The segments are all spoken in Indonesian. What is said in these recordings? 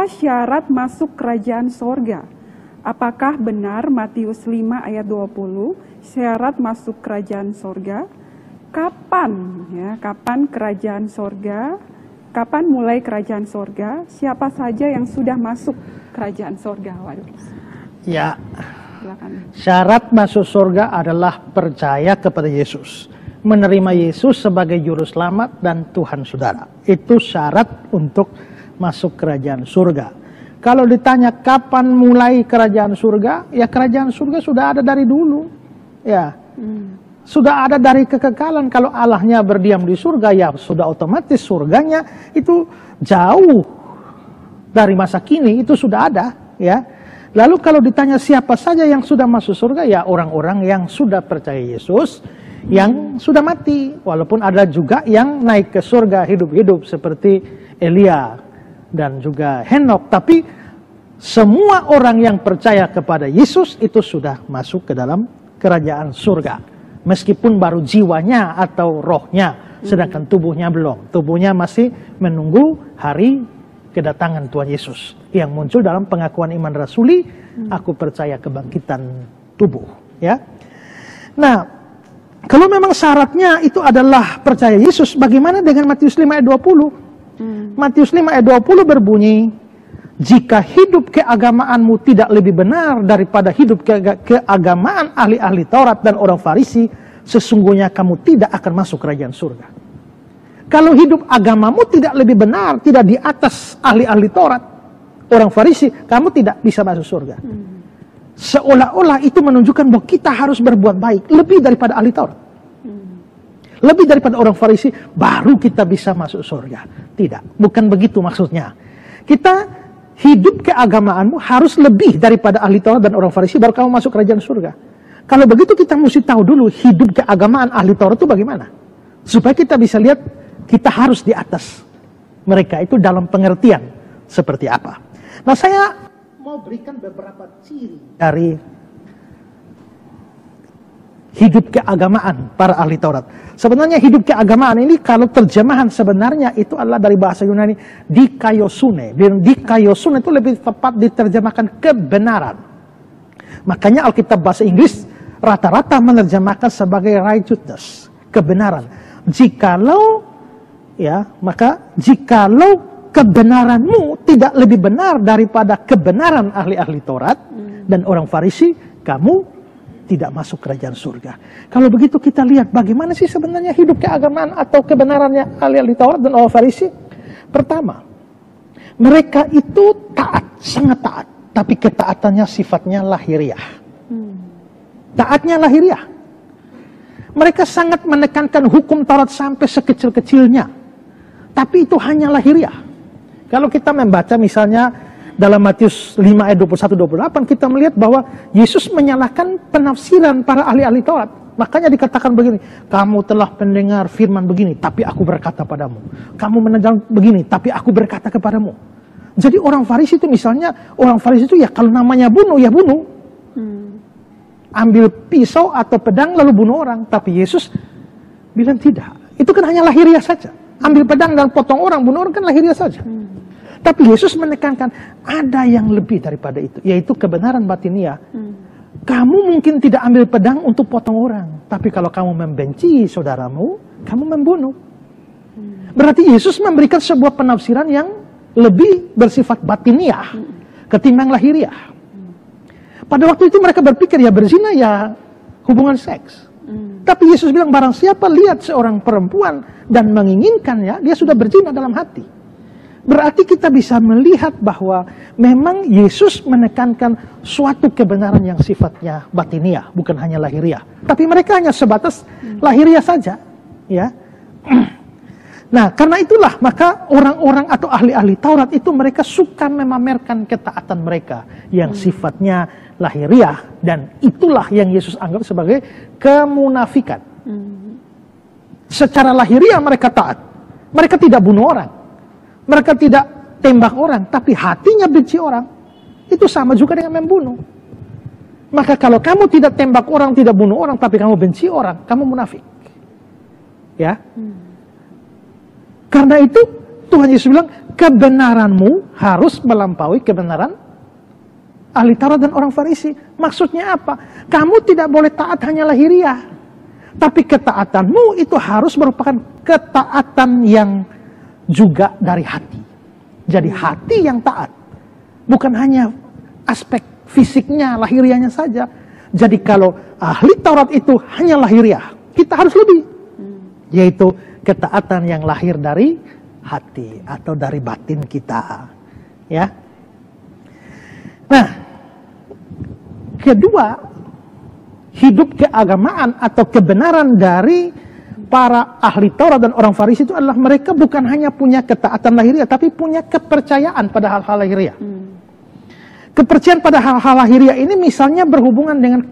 Apa syarat masuk kerajaan sorga? Apakah benar Matius 5 ayat 20 syarat masuk kerajaan sorga? Kapan ya? Kapan kerajaan sorga? Kapan mulai kerajaan sorga? Siapa saja yang sudah masuk kerajaan sorga? Waduh. Ya. Silakan. Syarat masuk surga adalah percaya kepada Yesus, menerima Yesus sebagai juru selamat dan Tuhan saudara. Itu syarat untuk masuk kerajaan surga. Kalau ditanya kapan mulai kerajaan surga, ya kerajaan surga sudah ada dari dulu. Ya. Sudah ada dari kekekalan. Kalau Allahnya berdiam di surga, ya sudah otomatis surganya itu jauh dari masa kini, itu sudah ada, ya. Lalu kalau ditanya siapa saja yang sudah masuk surga, ya orang-orang yang sudah percaya Yesus, yang sudah mati. Walaupun ada juga yang naik ke surga hidup-hidup seperti Elia dan juga Henok. Tapi semua orang yang percaya kepada Yesus itu sudah masuk ke dalam kerajaan surga. Meskipun baru jiwanya atau rohnya, sedangkan tubuhnya belum. Tubuhnya masih menunggu hari kedatangan Tuhan Yesus yang muncul dalam pengakuan iman rasuli, aku percaya kebangkitan tubuh, ya. Nah, kalau memang syaratnya itu adalah percaya Yesus, bagaimana dengan Matius 5 ayat 20? Matius 5 ayat 20 berbunyi, jika hidup keagamaanmu tidak lebih benar daripada hidup keagamaan ahli-ahli Taurat dan orang Farisi, sesungguhnya kamu tidak akan masuk kerajaan surga. Kalau hidup agamamu tidak lebih benar, tidak di atas ahli-ahli Taurat, orang Farisi, kamu tidak bisa masuk surga. Seolah-olah itu menunjukkan bahwa kita harus berbuat baik, lebih daripada ahli Taurat. Lebih daripada orang Farisi, baru kita bisa masuk surga. Tidak, bukan begitu maksudnya. Kita hidup keagamaanmu harus lebih daripada ahli Taurat dan orang Farisi, baru kamu masuk kerajaan surga. Kalau begitu kita mesti tahu dulu hidup keagamaan ahli Taurat itu bagaimana. Supaya kita bisa lihat kita harus di atas mereka itu dalam pengertian seperti apa. Nah, saya mau berikan beberapa ciri dari hidup keagamaan para ahli Taurat. Sebenarnya hidup keagamaan ini kalau terjemahan sebenarnya itu adalah dari bahasa Yunani dikaiosune. Dan dikaiosune itu lebih tepat diterjemahkan kebenaran. Makanya Alkitab bahasa Inggris rata-rata menerjemahkan sebagai righteousness, kebenaran. Maka jikalau kebenaranmu tidak lebih benar daripada kebenaran ahli-ahli Taurat dan orang Farisi, kamu tidak masuk kerajaan surga. Kalau begitu kita lihat bagaimana sih sebenarnya hidup keagamaan atau kebenarannya ahli-ahli Taurat dan orang Farisi. Pertama, mereka itu taat, sangat taat, tapi ketaatannya sifatnya lahiriah. Taatnya lahiriah. Mereka sangat menekankan hukum Taurat sampai sekecil-kecilnya. Tapi itu hanya lahiriah. Kalau kita membaca misalnya dalam Matius 5 ayat 21-28, kita melihat bahwa Yesus menyalahkan penafsiran para ahli-ahli Taurat. Makanya dikatakan begini, kamu telah mendengar firman begini, tapi aku berkata padamu. Kamu mendengar begini, tapi aku berkata kepadamu. Jadi orang Farisi itu misalnya, orang Farisi itu ya kalau namanya bunuh, ya bunuh. Ambil pisau atau pedang lalu bunuh orang. Tapi Yesus bilang tidak. Itu kan hanya lahiriah saja. Ambil pedang dan potong orang, bunuh orang kan lahiriah saja. Tapi Yesus menekankan ada yang lebih daripada itu, yaitu kebenaran batiniah. Kamu mungkin tidak ambil pedang untuk potong orang, tapi kalau kamu membenci saudaramu, kamu membunuh. Berarti Yesus memberikan sebuah penafsiran yang lebih bersifat batiniah ketimbang lahiriah. Pada waktu itu mereka berpikir ya berzina ya hubungan seks. Tapi Yesus bilang barang siapa lihat seorang perempuan dan menginginkannya, dia sudah berzina dalam hati. Berarti kita bisa melihat bahwa memang Yesus menekankan suatu kebenaran yang sifatnya batiniah, bukan hanya lahiriah. Tapi mereka hanya sebatas lahiriah saja, ya. Nah, karena itulah maka orang-orang atau ahli-ahli Taurat itu mereka suka memamerkan ketaatan mereka yang sifatnya lahiriah, dan itulah yang Yesus anggap sebagai kemunafikan. Secara lahiriah mereka taat, mereka tidak bunuh orang, mereka tidak tembak orang, tapi hatinya benci orang. Itu sama juga dengan membunuh. Maka kalau kamu tidak tembak orang, tidak bunuh orang, tapi kamu benci orang, kamu munafik. Ya. Karena itu Tuhan Yesus bilang, kebenaranmu harus melampaui kebenaran ahli Taurat dan orang Farisi. Maksudnya apa? Kamu tidak boleh taat hanya lahiriah, tapi ketaatanmu itu harus merupakan ketaatan yang juga dari hati. Jadi hati yang taat, bukan hanya aspek fisiknya, lahiriahnya saja. Jadi kalau ahli Taurat itu hanya lahiriah, kita harus lebih, yaitu ketaatan yang lahir dari hati atau dari batin kita, ya. Nah, kedua, hidup keagamaan atau kebenaran dari para ahli Taurat dan orang Farisi itu adalah mereka bukan hanya punya ketaatan lahiriah, tapi punya kepercayaan pada hal-hal lahiriah. Kepercayaan pada hal-hal lahiriah ini misalnya berhubungan dengan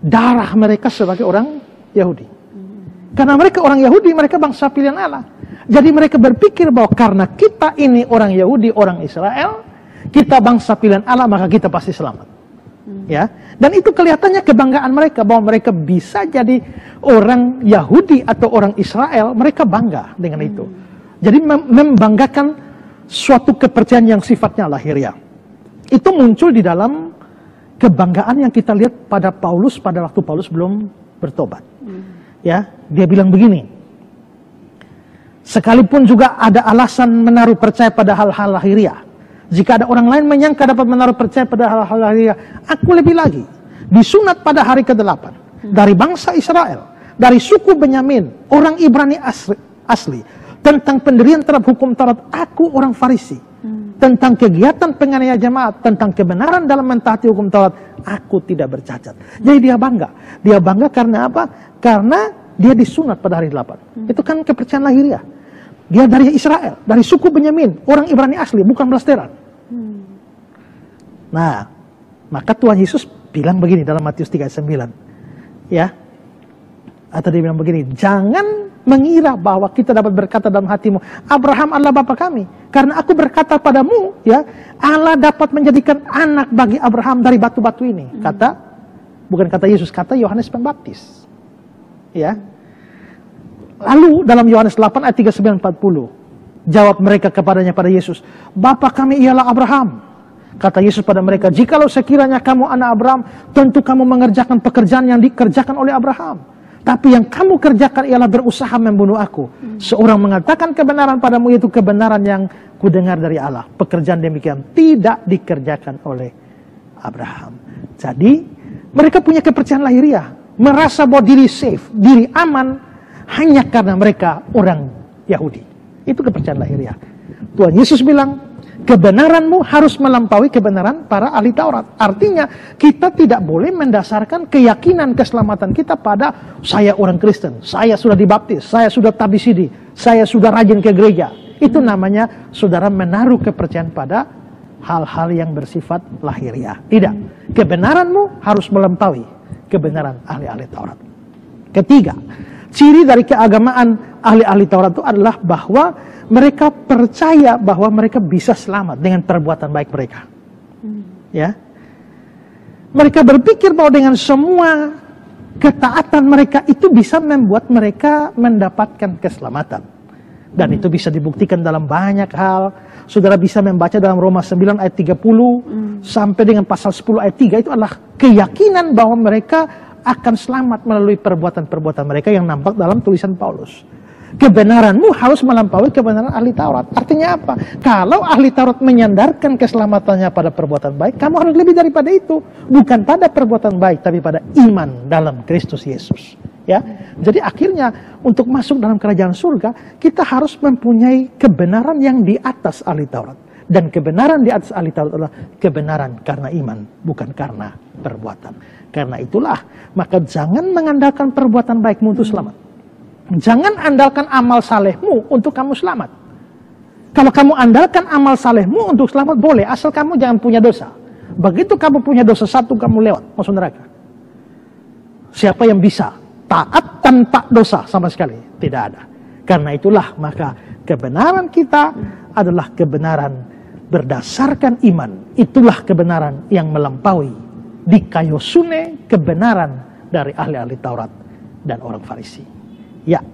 darah mereka sebagai orang Yahudi. Karena mereka orang Yahudi, mereka bangsa pilihan Allah. Jadi mereka berpikir bahwa karena kita ini orang Yahudi, orang Israel, kita bangsa pilihan Allah, maka kita pasti selamat. Ya, dan itu kelihatannya kebanggaan mereka bahwa mereka bisa jadi orang Yahudi atau orang Israel. Mereka bangga dengan itu. Jadi membanggakan suatu kepercayaan yang sifatnya lahiriah. Itu muncul di dalam kebanggaan yang kita lihat pada Paulus pada waktu Paulus belum bertobat. Ya, dia bilang begini, sekalipun juga ada alasan menaruh percaya pada hal-hal lahiriah, jika ada orang lain menyangka dapat menaruh percaya pada hal-hal lahiriah, aku lebih lagi, disunat pada hari ke-8, dari bangsa Israel, dari suku Benyamin, orang Ibrani asli, tentang pendirian terhadap hukum Taurat, aku orang Farisi, tentang kegiatan penganiaya jemaat, tentang kebenaran dalam mentaati hukum Taurat, aku tidak bercacat. Jadi dia bangga. Dia bangga karena apa? Karena dia disunat pada hari 8. Itu kan kepercayaan lahiriah. Dia dari Israel, dari suku Benyamin, orang Ibrani asli, bukan blasteran. Nah, maka Tuhan Yesus bilang begini dalam Matius 3:9. Ya. Atau dia bilang begini, jangan mengira bahwa kita dapat berkata dalam hatimu, Abraham adalah bapa kami. Karena aku berkata padamu, ya, Allah dapat menjadikan anak bagi Abraham dari batu-batu ini. Bukan kata Yesus, kata Yohanes Pembaptis. Ya. Lalu dalam Yohanes 8 ayat 39-40, jawab mereka kepadanya pada Yesus, Bapa kami ialah Abraham. Kata Yesus pada mereka, jikalau sekiranya kamu anak Abraham, tentu kamu mengerjakan pekerjaan yang dikerjakan oleh Abraham. Tapi yang kamu kerjakan ialah berusaha membunuh aku. Seorang mengatakan kebenaran padamu, yaitu kebenaran yang kudengar dari Allah. Pekerjaan demikian tidak dikerjakan oleh Abraham. Jadi mereka punya kepercayaan lahiriah, merasa bahwa diri safe, diri aman, hanya karena mereka orang Yahudi. Itu kepercayaan lahiriah. Tuhan Yesus bilang, kebenaranmu harus melampaui kebenaran para ahli Taurat. Artinya, kita tidak boleh mendasarkan keyakinan keselamatan kita pada saya orang Kristen, saya sudah dibaptis, saya sudah tabisidi, saya sudah rajin ke gereja. Itu namanya saudara menaruh kepercayaan pada hal-hal yang bersifat lahiriah. Tidak. Kebenaranmu harus melampaui kebenaran ahli-ahli Taurat. Ketiga, ciri dari keagamaan ahli-ahli Taurat itu adalah bahwa mereka percaya bahwa mereka bisa selamat dengan perbuatan baik mereka. Ya. Mereka berpikir bahwa dengan semua ketaatan mereka itu bisa membuat mereka mendapatkan keselamatan. Dan itu bisa dibuktikan dalam banyak hal. Saudara bisa membaca dalam Roma 9 ayat 30 sampai dengan pasal 10 ayat 3, itu adalah keyakinan bahwa mereka akan selamat melalui perbuatan-perbuatan mereka yang nampak dalam tulisan Paulus. Kebenaranmu harus melampaui kebenaran ahli Taurat. Artinya apa? Kalau ahli Taurat menyandarkan keselamatannya pada perbuatan baik, kamu harus lebih daripada itu. Bukan pada perbuatan baik, tapi pada iman dalam Kristus Yesus. Ya, jadi akhirnya untuk masuk dalam kerajaan surga, kita harus mempunyai kebenaran yang di atas ahli Taurat. Dan kebenaran di atas ahli Taurat adalah kebenaran karena iman, bukan karena perbuatan. Karena itulah, maka jangan mengandalkan perbuatan baikmu untuk selamat. Jangan andalkan amal salehmu untuk kamu selamat. Kalau kamu andalkan amal salehmu untuk selamat, boleh, asal kamu jangan punya dosa. Begitu kamu punya dosa satu, kamu lewat masuk neraka. Siapa yang bisa taat tanpa dosa sama sekali? Tidak ada. Karena itulah, maka kebenaran kita adalah kebenaran berdasarkan iman. Itulah kebenaran yang melampaui dikayosune kebenaran dari ahli-ahli Taurat dan orang Farisi. Ya.